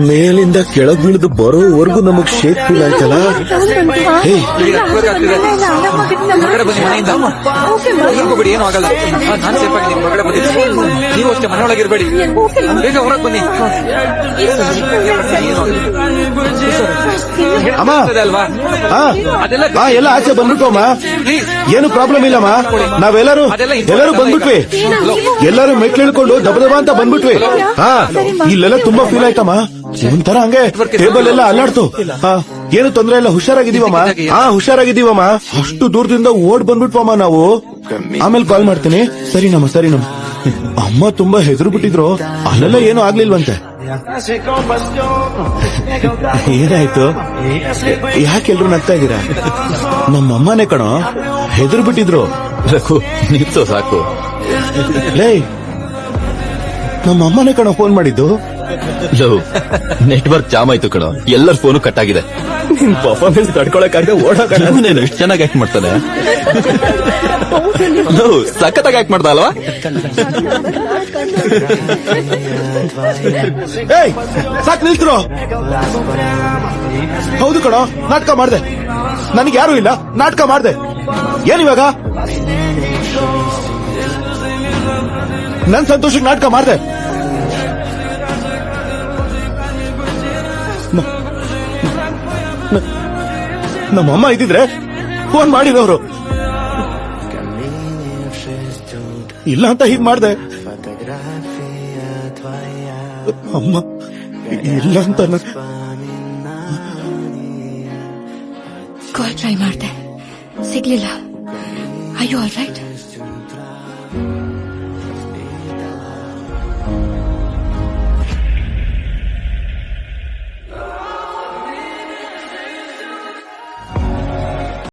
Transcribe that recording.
ಮೇಲಿಂದ ಕೆಳಗ್ ಬೀಳ್ದು ಬರೋವರೆಗೂ ನಮಗ್ ಶೇಕ್ ಫೀಲ್ ಆಯ್ತಲ್ಲ. ಹೊರಗಡೆ ಬನ್ನಿ ಮನೆಯಿಂದ. ಹೋಗ್ಬಿಡಿ, ಏನೂ ಆಗಲ್ಲ. ನಾನು ಸೇಫ್ ಆಗಿದ್ದೀನಿ. ಹೊರಗಡೆ ಬಂದಿದ್ದೀನಿ. ನೀವು ಅಷ್ಟೇ ಮನೆಯೊಳಗಿರ್ಬೇಡಿ. ಬೇಗ ಹೊರಗೆ ಬನ್ನಿ. ಅಮ್ಮ ಅಲ್ವಾ ಎಲ್ಲ ಆಚೆ ಬಂದ್ಬಿಟ್ಟಮ್ಮ, ಏನು ಪ್ರಾಬ್ಲಮ್ ಇಲ್ಲಮ್ಮ. ನಾವೆಲ್ಲರೂ ಬಂದ್ಬಿಟ್ವಿ. ಎಲ್ಲರೂ ಮೆಟ್ಲು ಇಳ್ಕೊಂಡು ದಬದಬ ಅಂತ ಬಂದ್ಬಿಟ್ವಿ. ಇಲ್ಲೆಲ್ಲ ತುಂಬಾ ಫೀಲ್ ಆಯ್ತಮ್ಮ. ಒಂಥರ ಹಂಗೆ ಟೇಬಲ್ ಎಲ್ಲ ಅಲ್ಲಾಡ್ತು. ಏನು ತೊಂದ್ರೆ ಇಲ್ಲ, ಹುಷಾರಾಗಿದ್ದೀವಮ್ಮ. ಹುಷಾರಾಗಿದ್ದೀವಮ್ಮ. ಅಷ್ಟು ದೂರದಿಂದ ಓಡ್ ಬಂದ್ಬಿಟ್ವಮ್ಮ ನಾವು. ಆಮೇಲೆ ಕಾಲ್ ಮಾಡ್ತೀನಿ. ಸರಿನಮ್ಮ. ಅಮ್ಮ ತುಂಬಾ ಹೆದರು ಬಿಟ್ಟಿದ್ರು. ಅಲ್ಲೆಲ್ಲ ಏನು ಆಗ್ಲಿಲ್ವಂತೆ. ಏನಾಯ್ತು? ಯಾಕೆಲ್ರು ನಗ್ತಾ ಇದ್ದೀರಾ? ನಮ್ಮಮ್ಮನೇ ಕಣೋ, ಹೆದರು ಬಿಟ್ಟಿದ್ರು. ನಿಲ್ಸೋ ಸಾಕು. ಲೇ, ನಮ್ಮಮ್ಮನೇ ಕಣೋ ಫೋನ್ ಮಾಡಿದ್ದು. ನೆಟ್ವರ್ಕ್ ಜಾಮ್ ಆಯ್ತು ಕಣೋ, ಎಲ್ಲರ ಫೋನು ಕಟ್ ಆಗಿದೆ. ನಿನ್ ಪರ್ಫಾರ್ಮೆನ್ಸ್ ತಡ್ಕೊಳಕ್ಕಾಗದೆ ಓಡೋಣ. ನೀನು ಎಷ್ಟು ಚೆನ್ನಾಗಿ ಆಕ್ಟ್ ಮಾಡ್ತಾನೆ. ಸಖತ್ತಾಗಿ ಆಕ್ಟ್ ಮಾಡ್ದ ಅಲ್ವಾ? ಸಾಕ್ ನಿಲ್ತ್ರು. ಹೌದು ಕಣೋ, ನಾಟಕ ಮಾಡ್ದೆ. ನನಗೆ ಯಾರು ಇಲ್ಲ, ನಾಟಕ ಮಾಡ್ದೆ. ಏನಿವಾಗ? ನನ್ ಸಂತೋಷಕ್ಕೆ ನಾಟಕ ಮಾಡ್ದೆ. ನಮ್ಮಮ್ಮ ಇದ್ದಿದ್ರೆ ಫೋನ್ ಮಾಡಿದವರು. ಇಲ್ಲ ಅಂತ ಹೀಗ್ ಮಾಡ್ದೆ. ಅಮ್ಮ ಇಲ್ಲ ಅಂತ ಕಾಲ್ ಟ್ರೈ ಮಾಡ್ದೆ, ಸಿಗ್ಲಿಲ್ಲ. ಅಯ್ಯೋ ಆಲ್ ರೈಟ್.